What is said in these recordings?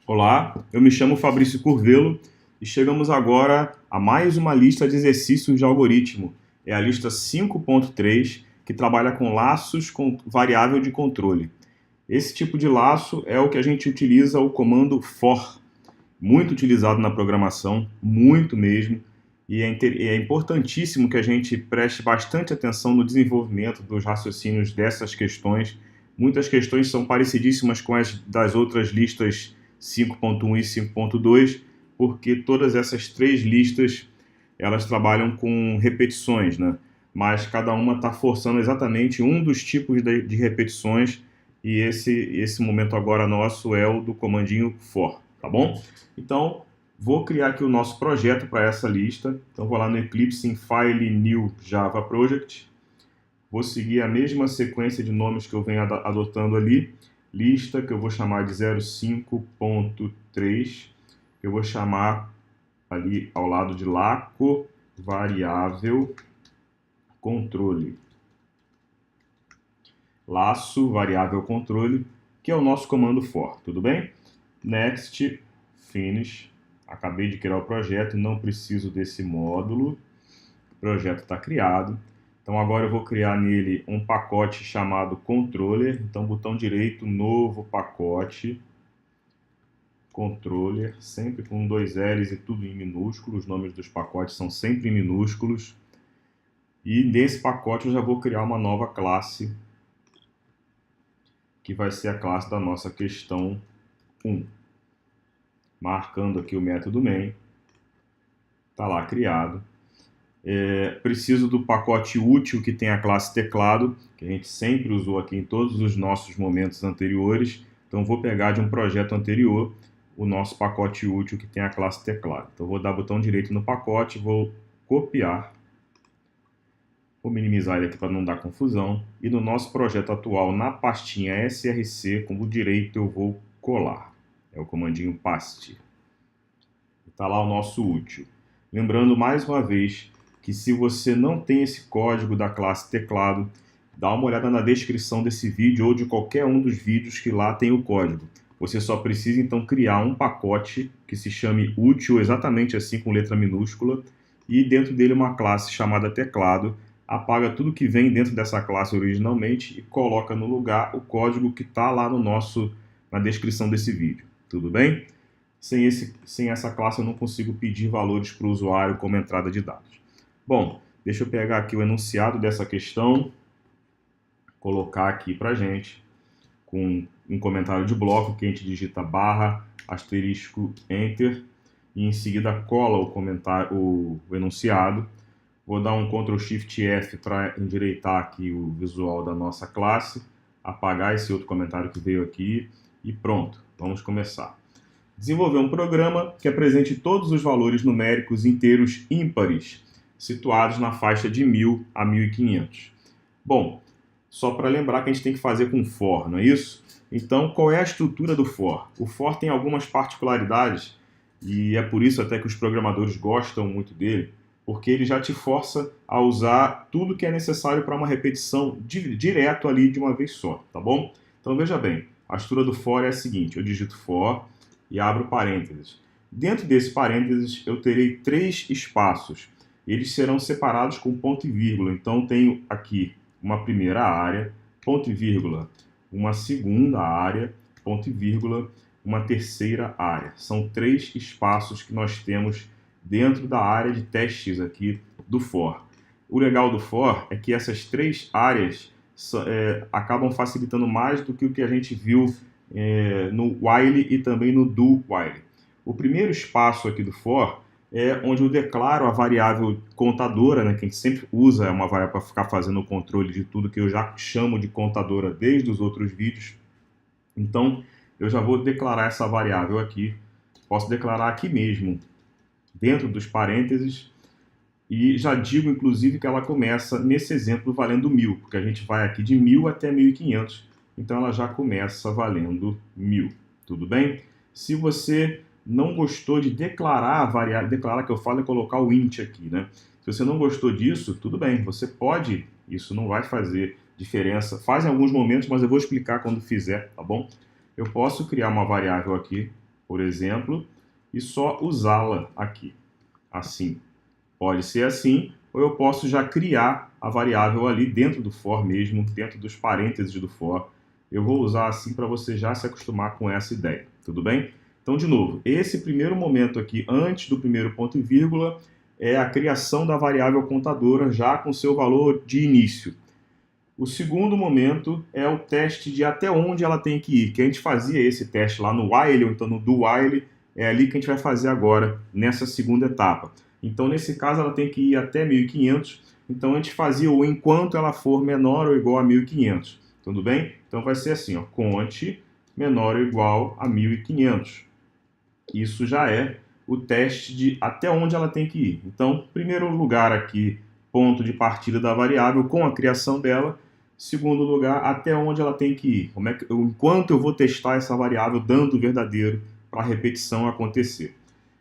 Olá, eu me chamo Fabrício Curvelo e chegamos agora a mais uma lista de exercícios de algoritmo. É a lista 5.3, que trabalha com laços com variável de controle. Esse tipo de laço é o que a gente utiliza o comando for, muito utilizado na programação, muito mesmo, e é importantíssimo que a gente preste bastante atenção no desenvolvimento dos raciocínios dessas questões. Muitas questões são parecidíssimas com as das outras listas 5.1 e 5.2, porque todas essas três listas elas trabalham com repetições, né? Mas cada uma está forçando exatamente um dos tipos de repetições, e esse momento agora nosso é o do comandinho for, tá bom? Então, vou criar aqui o nosso projeto para essa lista. Então, vou lá no Eclipse em File, New, Java Project. Vou seguir a mesma sequência de nomes que eu venho adotando ali. Lista, que eu vou chamar de 05.3. Eu vou chamar ali ao lado de laco variável controle. Laço variável controle, que é o nosso comando for, tudo bem? Next, finish. Acabei de criar o projeto, não preciso desse módulo. O projeto está criado. Então agora eu vou criar nele um pacote chamado controller. Então botão direito, novo pacote. Controller, sempre com 2 L's e tudo em minúsculo. Os nomes dos pacotes são sempre em minúsculos. E nesse pacote eu já vou criar uma nova classe, que vai ser a classe da nossa questão 1. Marcando aqui o método main. Está lá criado. Preciso do pacote útil que tem a classe teclado, que a gente sempre usou aqui em todos os nossos momentos anteriores. Então vou pegar de um projeto anterior o nosso pacote útil que tem a classe teclado. Então vou dar botão direito no pacote, vou copiar, vou minimizar ele aqui para não dar confusão, e no nosso projeto atual, na pastinha src, com o direito eu vou colar. É o comandinho paste. Está lá o nosso útil. Lembrando mais uma vez que se você não tem esse código da classe teclado, dá uma olhada na descrição desse vídeo ou de qualquer um dos vídeos que lá tem o código. Você só precisa então criar um pacote que se chame útil, exatamente assim com letra minúscula, e dentro dele uma classe chamada teclado. Apaga tudo que vem dentro dessa classe originalmente e coloca no lugar o código que está lá na descrição desse vídeo. Tudo bem? Sem essa classe eu não consigo pedir valores para o usuário como entrada de dados. Bom, deixa eu pegar aqui o enunciado dessa questão, colocar aqui para a gente, com um comentário de bloco, que a gente digita barra, asterisco, enter, e em seguida cola o enunciado. Vou dar um Ctrl Shift F para endireitar aqui o visual da nossa classe, apagar esse outro comentário que veio aqui e pronto, vamos começar. Desenvolver um programa que apresente todos os valores numéricos inteiros ímpares situados na faixa de 1000 a 1500. Bom, só para lembrar que a gente tem que fazer com for, não é isso? Então, qual é a estrutura do for? O for tem algumas particularidades e é por isso até que os programadores gostam muito dele, porque ele já te força a usar tudo que é necessário para uma repetição direto ali de uma vez só, tá bom? Então, veja bem, a estrutura do for é a seguinte: eu digito for e abro parênteses. Dentro desse parênteses, eu terei 3 espaços. Eles serão separados com ponto e vírgula. Então, tenho aqui uma primeira área, ponto e vírgula, uma segunda área, ponto e vírgula, uma terceira área. São 3 espaços que nós temos dentro da área de testes aqui do for. O legal do for é que essas 3 áreas acabam facilitando mais do que o que a gente viu no while e também no do while. O primeiro espaço aqui do for é onde eu declaro a variável contadora, né, que a gente sempre usa, é uma variável para ficar fazendo o controle de tudo que eu já chamo de contadora desde os outros vídeos. Então, eu já vou declarar essa variável aqui. Posso declarar aqui mesmo, dentro dos parênteses, e já digo, inclusive, que ela começa, nesse exemplo, valendo 1000, porque a gente vai aqui de 1000 até 1500, então ela já começa valendo 1000, tudo bem? Se você não gostou de declarar a variável, declarar que eu falo é colocar o int aqui, né? Se você não gostou disso, tudo bem, você pode, isso não vai fazer diferença, faz em alguns momentos, mas eu vou explicar quando fizer, tá bom? Eu posso criar uma variável aqui, por exemplo, e só usá-la aqui, assim. Pode ser assim, ou eu posso já criar a variável ali dentro do for mesmo, dentro dos parênteses do for. Eu vou usar assim para você já se acostumar com essa ideia, tudo bem? Então, de novo, esse primeiro momento aqui, antes do primeiro ponto e vírgula, é a criação da variável contadora já com seu valor de início. O segundo momento é o teste de até onde ela tem que ir, que a gente fazia esse teste lá no while, ou então no do while, é ali que a gente vai fazer agora, nessa segunda etapa. Então, nesse caso, ela tem que ir até 1.500, então a gente fazia o enquanto ela for menor ou igual a 1.500, tudo bem? Então vai ser assim, ó, conte menor ou igual a 1.500. Isso já é o teste de até onde ela tem que ir. Então, primeiro lugar aqui, ponto de partida da variável com a criação dela. Segundo lugar, até onde ela tem que ir. Enquanto eu vou testar essa variável dando o verdadeiro para a repetição acontecer.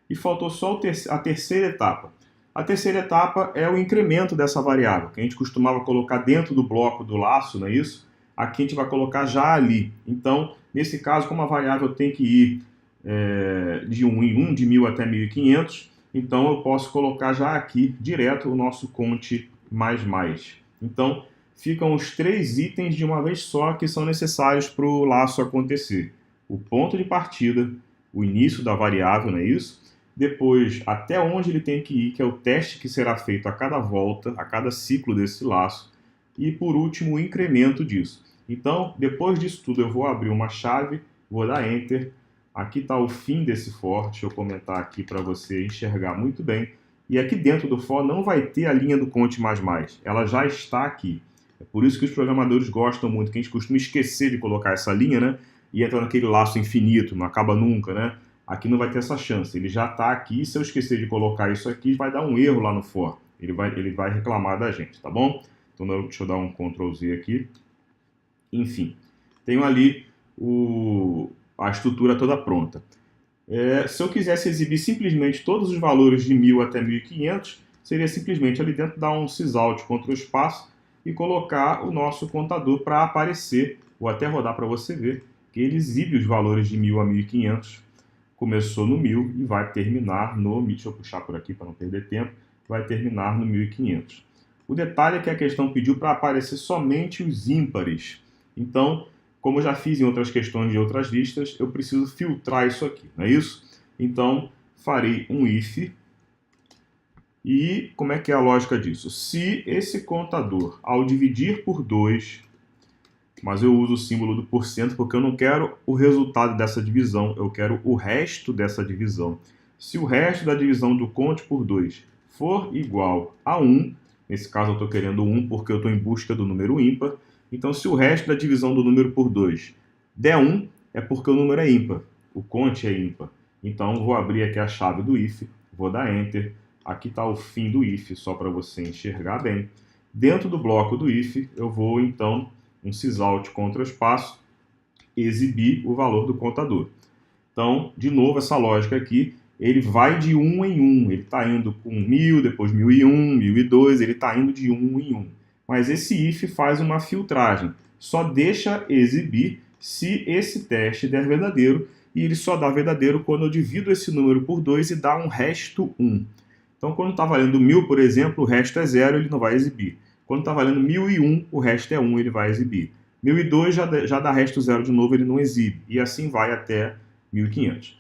E faltou só a terceira etapa. A terceira etapa é o incremento dessa variável, que a gente costumava colocar dentro do bloco do laço, não é isso? Aqui a gente vai colocar já ali. Então, nesse caso, como a variável tem que ir de 1 em 1, de 1.000 até 1.500, então eu posso colocar já aqui direto o nosso conte mais. Então, ficam os 3 itens de uma vez só que são necessários para o laço acontecer. O ponto de partida, o início da variável, não é isso? Depois, até onde ele tem que ir, que é o teste que será feito a cada volta, a cada ciclo desse laço. E, por último, o incremento disso. Então, depois disso tudo, eu vou abrir uma chave, vou dar Enter. Aqui está o fim desse for, deixa eu comentar aqui para você enxergar muito bem. E aqui dentro do for não vai ter a linha do conte mais. Ela já está aqui. É por isso que os programadores gostam muito, que a gente costuma esquecer de colocar essa linha, né? E entra naquele laço infinito, não acaba nunca, né? Aqui não vai ter essa chance. Ele já está aqui. Se eu esquecer de colocar isso aqui, vai dar um erro lá no for. Ele vai reclamar da gente, tá bom? Então deixa eu dar um Ctrl Z aqui. Enfim, tenho ali a estrutura toda pronta. Se eu quisesse exibir simplesmente todos os valores de 1.000 até 1.500, seria simplesmente ali dentro dar um sysalto contra o espaço e colocar o nosso contador para aparecer, ou até rodar para você ver, que ele exibe os valores de 1.000 a 1.500. Começou no 1.000 e vai terminar no... Deixa eu puxar por aqui para não perder tempo. Vai terminar no 1.500. O detalhe é que a questão pediu para aparecer somente os ímpares. Então, como eu já fiz em outras questões de outras listas, eu preciso filtrar isso aqui, não é isso? Então, farei um if. E como é que é a lógica disso? Se esse contador, ao dividir por 2, mas eu uso o símbolo do porcento porque eu não quero o resultado dessa divisão, eu quero o resto dessa divisão. Se o resto da divisão do conte por 2 for igual a 1, nesse caso eu estou querendo 1 porque eu estou em busca do número ímpar, então se o resto da divisão do número por 2 der 1, é porque o número é ímpar, o conte é ímpar. Então vou abrir aqui a chave do if, vou dar Enter, aqui está o fim do if, só para você enxergar bem. Dentro do bloco do if, eu vou então um sysalto contra o espaço, exibir o valor do contador. Então, de novo, essa lógica aqui, ele vai de 1 em 1. Ele está indo com 1.000, depois 1.001, 1.002, ele está indo de 1 em 1. Mas esse if faz uma filtragem. Só deixa exibir se esse teste der verdadeiro, e ele só dá verdadeiro quando eu divido esse número por 2 e dá um resto 1. Então, quando está valendo 1.000, por exemplo, o resto é 0, ele não vai exibir. Quando está valendo 1.001, o resto é 1, ele vai exibir. 1.002 já dá resto 0 de novo, ele não exibe. E assim vai até 1.500.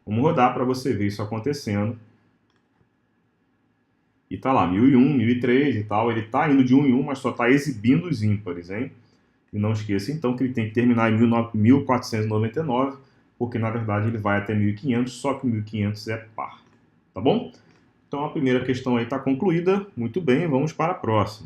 Vamos rodar para você ver isso acontecendo. E tá lá, 1.001, 1.003 e tal. Ele está indo de 1 em 1, mas só está exibindo os ímpares, hein? E não esqueça, então, que ele tem que terminar em 1.499, porque, na verdade, ele vai até 1.500, só que 1.500 é par. Tá bom? Então, a primeira questão aí está concluída. Muito bem, vamos para a próxima.